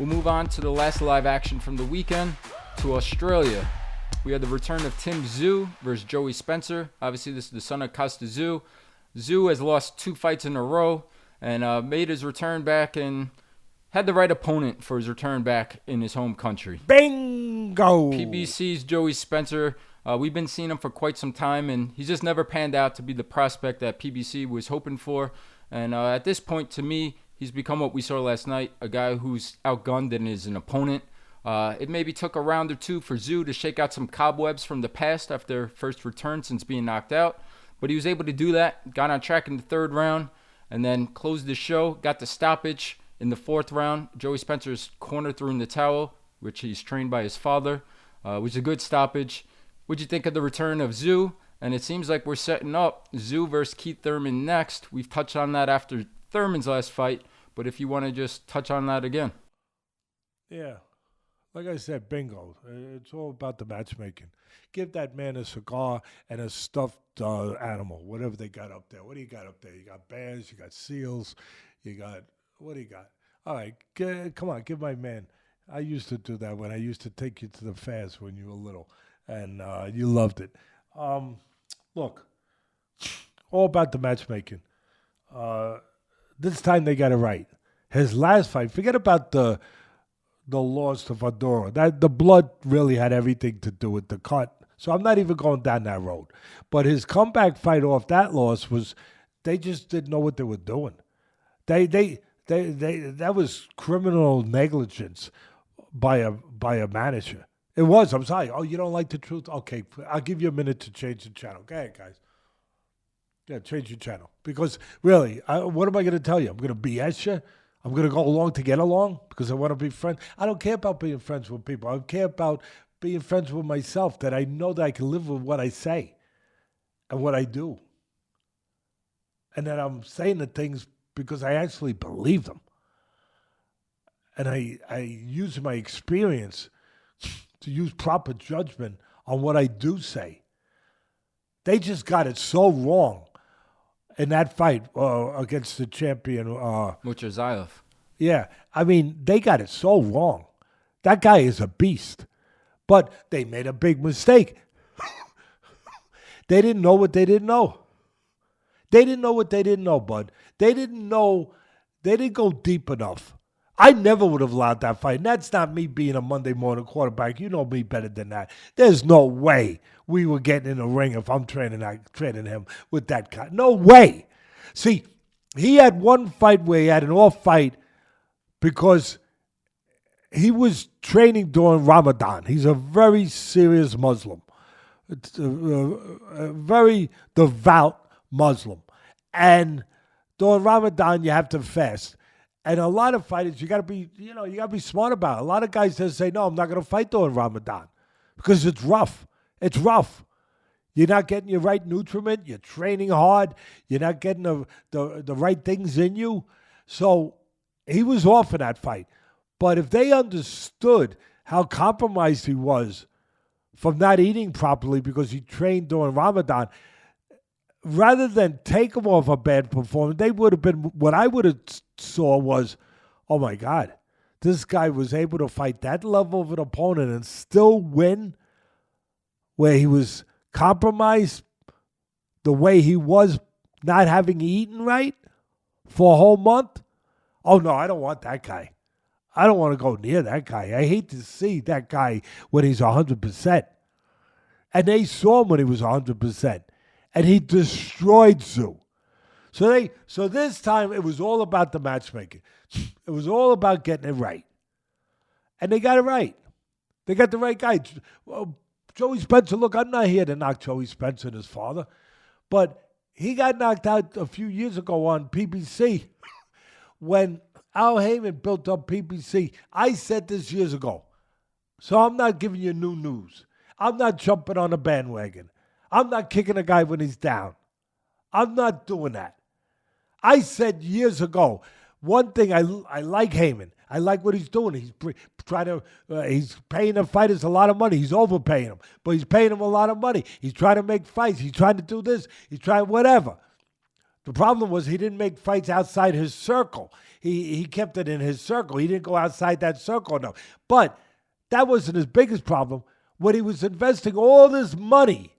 We'll move on to the last live action from the weekend, to Australia. We had the return of Tim Tszyu versus Joey Spencer. Obviously, this is the son of Costa Tszyu. Tszyu has lost 2 fights in a row and made his return back and had the right opponent for his return back in his home country. Bingo! PBC's Joey Spencer. We've been seeing him for quite some time, and he's just never panned out to be the prospect that PBC was hoping for. And at this point, to me, he's become what we saw last night, a guy who's outgunned and is an opponent. It maybe took a round or two for Tszyu to shake out some cobwebs from the past after first return since being knocked out. But he was able to do that, got on track in the 3rd round, and then closed the show, got the stoppage in the 4th round. Joey Spencer's corner threw in the towel, which he's trained by his father, which is a good stoppage. What'd you think of the return of Tszyu? And it seems like we're setting up Tszyu versus Keith Thurman next. We've touched on that after Thurman's last fight, but if you want to just touch on that again. Yeah. Like I said, bingo. It's all about the matchmaking. Give that man a cigar and a stuffed animal, whatever they got up there. What do you got up there? You got bears, you got seals, you got, what do you got? All right, come on, give my man. I used to do that when I used to take you to the fairs when you were little, and you loved it. Look, all about the matchmaking. This time they got it right. His last fight, forget about the loss to Fedora. The blood really had everything to do with the cut. So I'm not even going down that road. But his comeback fight off that loss was, they just didn't know what they were doing. That was criminal negligence by a manager. It was. I'm sorry. Oh, you don't like the truth? Okay, I'll give you a minute to change the channel. Go ahead, guys. Yeah, change your channel. Because really, what am I going to tell you? I'm going to BS you? I'm going to go along to get along because I want to be friends. I don't care about being friends with people. I care about being friends with myself, that I know that I can live with what I say and what I do. And that I'm saying the things because I actually believe them. And I use my experience to use proper judgment on what I do say. They just got it so wrong in that fight against the champion. Muchazayev. Yeah, I mean, they got it so wrong. That guy is a beast. But they made a big mistake. They didn't know what they didn't know. They didn't know what they didn't know, bud. They didn't know. They didn't go deep enough. I never would have allowed that fight. And that's not me being a Monday morning quarterback. You know me better than that. There's no way we were getting in the ring if I'm training him with that guy. No way. See, he had one fight where he had an off fight because he was training during Ramadan. He's a very serious Muslim. It's a very devout Muslim. And during Ramadan, you have to fast. And a lot of fighters, you gotta be smart about it. A lot of guys just say, no, I'm not gonna fight during Ramadan because it's rough. It's rough. You're not getting your right nutriment. You're training hard. You're not getting the right things in you. So he was off in that fight. But if they understood how compromised he was from not eating properly because he trained during Ramadan, rather than take him off a bad performance, they would have been, what I would have saw was, oh my God, this guy was able to fight that level of an opponent and still win, where he was compromised the way he was not having eaten right for a whole month. Oh no, I don't want that guy. I don't want to go near that guy. I hate to see that guy when he's 100%. And they saw him when he was 100%. And he destroyed Tszyu. So this time it was all about the matchmaking. It was all about getting it right. And they got it right. They got the right guy. Joey Spencer, look, I'm not here to knock Joey Spencer and his father, but he got knocked out a few years ago on PBC when Al Heyman built up PBC. I said this years ago, so I'm not giving you new news. I'm not jumping on a bandwagon. I'm not kicking a guy when he's down. I'm not doing that. I said years ago, one thing I like Heyman. I like what he's doing. He's he's paying the fighters a lot of money. He's overpaying them, but he's paying them a lot of money. He's trying to make fights. He's trying to do this. He's trying whatever. The problem was he didn't make fights outside his circle. He kept it in his circle. He didn't go outside that circle enough. But that wasn't his biggest problem. When he was investing all this money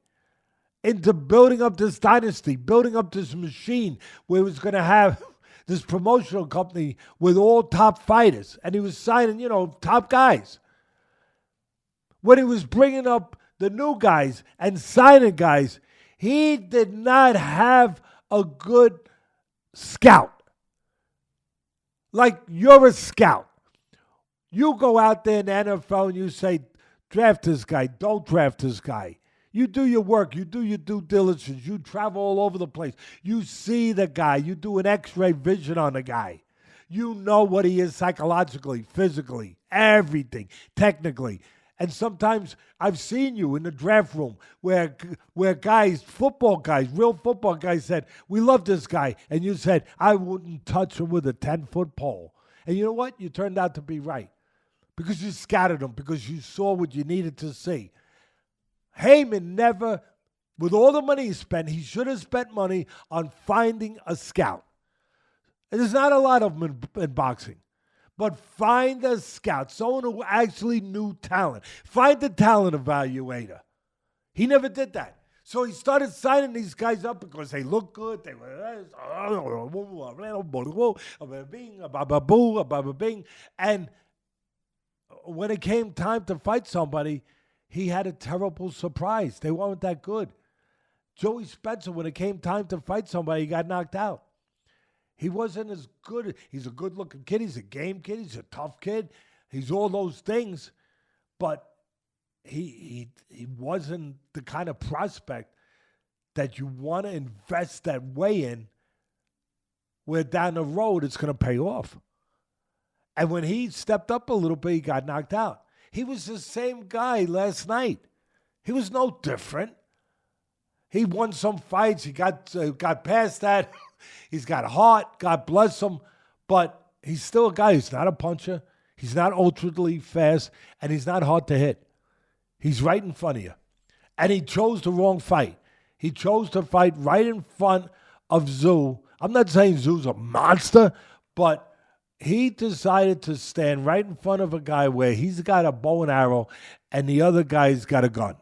into building up this dynasty, building up this machine where he was going to have this promotional company with all top fighters, and he was signing, top guys. When he was bringing up the new guys and signing guys, he did not have a good scout. Like, you're a scout. You go out there in the NFL and you say, draft this guy, don't draft this guy. You do your work. You do your due diligence. You travel all over the place. You see the guy. You do an x-ray vision on the guy. You know what he is psychologically, physically, everything, technically. And sometimes I've seen you in the draft room where guys, football guys, real football guys said, we love this guy. And you said, I wouldn't touch him with a 10-foot pole. And you know what? You turned out to be right. Because you scouted him, because you saw what you needed to see. Heyman never, with all the money he spent, he should have spent money on finding a scout. And there's not a lot of them in boxing. But find a scout, someone who actually knew talent. Find the talent evaluator. He never did that. So he started signing these guys up because they look good. They were, and when it came time to fight somebody, he had a terrible surprise. They weren't that good. Joey Spencer, when it came time to fight somebody, he got knocked out. He wasn't as good. He's a good-looking kid. He's a game kid. He's a tough kid. He's all those things. But he wasn't the kind of prospect that you want to invest that way in, where down the road it's going to pay off. And when he stepped up a little bit, he got knocked out. He was the same guy last night. He was no different. He won some fights. He got past that. He's got heart. God bless him. But he's still a guy. He's not a puncher. He's not ultra fast. And he's not hard to hit. He's right in front of you. And he chose the wrong fight. He chose to fight right in front of Tszyu. I'm not saying Tszyu's a monster, but he decided to stand right in front of a guy where he's got a bow and arrow and the other guy's got a gun.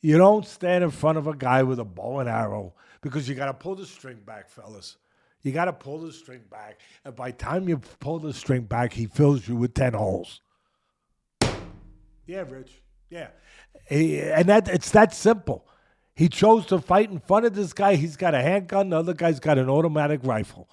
You don't stand in front of a guy with a bow and arrow because you got to pull the string back, fellas. You got to pull the string back. And by the time you pull the string back, he fills you with 10 holes. Yeah, Rich. Yeah. It's that simple. He chose to fight in front of this guy. He's got a handgun. The other guy's got an automatic rifle.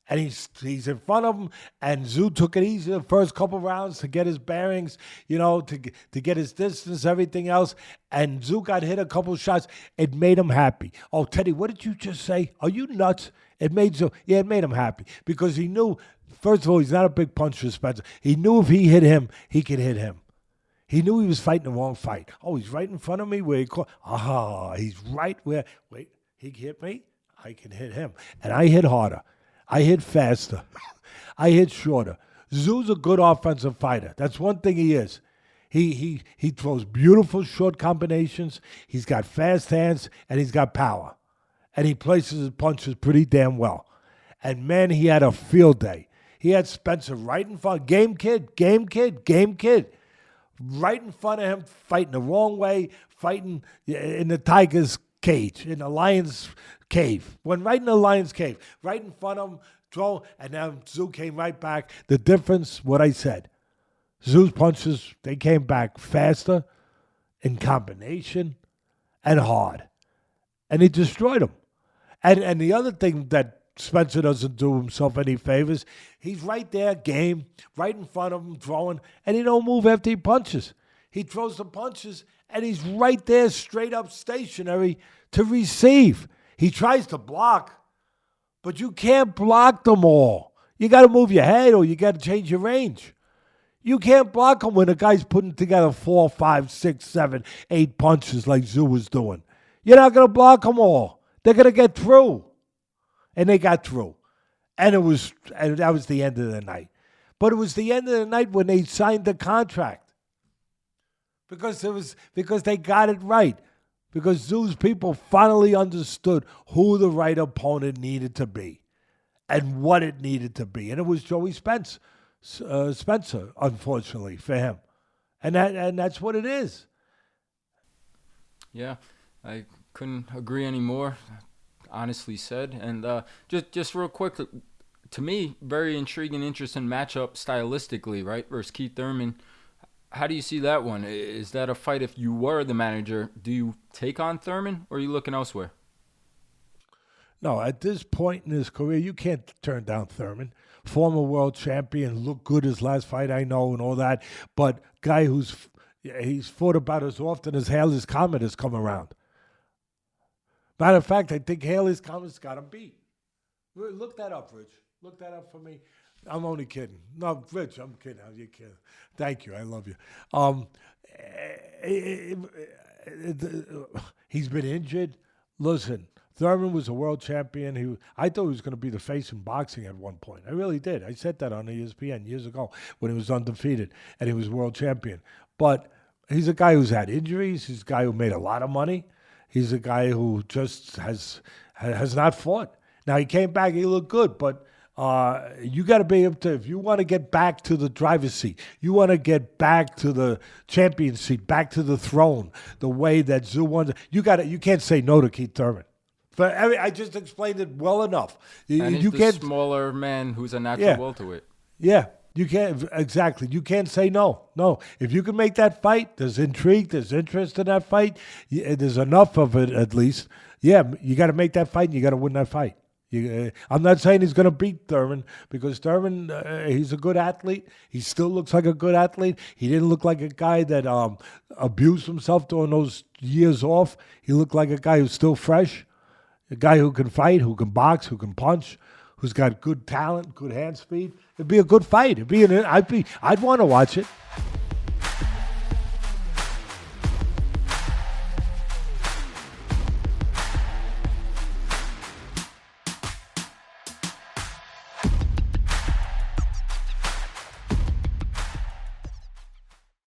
And he's in front of him, and Tszyu took it easy the first couple rounds to get his bearings, to get his distance, everything else. And Tszyu got hit a couple shots. It made him happy. Oh, Teddy, what did you just say? Are you nuts? It made Tszyu. Yeah, it made him happy because he knew, first of all, he's not a big puncher, Spencer. He knew if he hit him, he could hit him. He knew he was fighting the wrong fight. Oh, he's right in front of me where he caught. He's right where, wait, he hit me? I can hit him. And I hit harder. I hit faster. I hit shorter. Tszyu's a good offensive fighter. That's one thing he is. He throws beautiful short combinations. He's got fast hands, and he's got power. And he places his punches pretty damn well. And, man, he had a field day. He had Spencer right in front. Game kid. Right in front of him, fighting the wrong way, fighting in the tiger's cage, in the lion's cave. Went right in the lion's cave, right in front of him, throw, and now Tszyu came right back. The difference, what I said, Tszyu's punches, they came back faster, in combination, and hard. And he destroyed him. And the other thing that Spencer doesn't do himself any favors, he's right there, game, right in front of him, throwing, and he don't move after he punches. He throws the punches, and he's right there, straight up stationary to receive. He tries to block, but you can't block them all. You got to move your head or you got to change your range. You can't block them when a guy's putting together 4, 5, 6, 7, 8 punches like Tszyu was doing. You're not going to block them all. They're going to get through. And they got through. And that was the end of the night. But it was the end of the night when they signed the contract. Because they got it right. because Tszyu's people finally understood who the right opponent needed to be and what it needed to be. And it was Joey Spencer, unfortunately, for him. And that's what it is. Yeah, I couldn't agree anymore, honestly said. And just real quick, to me, very intriguing, interesting matchup stylistically, right, versus Keith Thurman. How do you see that one? Is that a fight, if you were the manager, do you take on Thurman, or are you looking elsewhere? No, at this point in his career, you can't turn down Thurman. Former world champion, looked good his last fight, I know, and all that. But guy he's fought about as often as Haley's Comet has come around. Matter of fact, I think Haley's Comet's got him beat. Look that up, Rich. Look that up for me. I'm only kidding. No, Rich, I'm kidding. You're kidding. Thank you. I love you. He's been injured. Listen, Thurman was a world champion. I thought he was going to be the face in boxing at one point. I really did. I said that on ESPN years ago when he was undefeated and he was world champion. But he's a guy who's had injuries. He's a guy who made a lot of money. He's a guy who just has not fought. Now, he came back. He looked good, but you got to be able to, if you want to get back to the driver's seat, you want to get back to the champion seat, back to the throne, the way that Tszyu wants. You can't say no to Keith Thurman. But I just explained it well enough. And he's the smaller man who's a natural welterweight. Yeah, you can't, exactly. You can't say no. No, if you can make that fight, there's intrigue, there's interest in that fight. There's enough of it, at least. Yeah, you got to make that fight, and you got to win that fight. I'm not saying he's going to beat Thurman, because Thurman, he's a good athlete. He still looks like a good athlete. He didn't look like a guy that abused himself during those years off. He looked like a guy who's still fresh, a guy who can fight, who can box, who can punch, who's got good talent, good hand speed. It'd be a good fight. I'd want to watch it.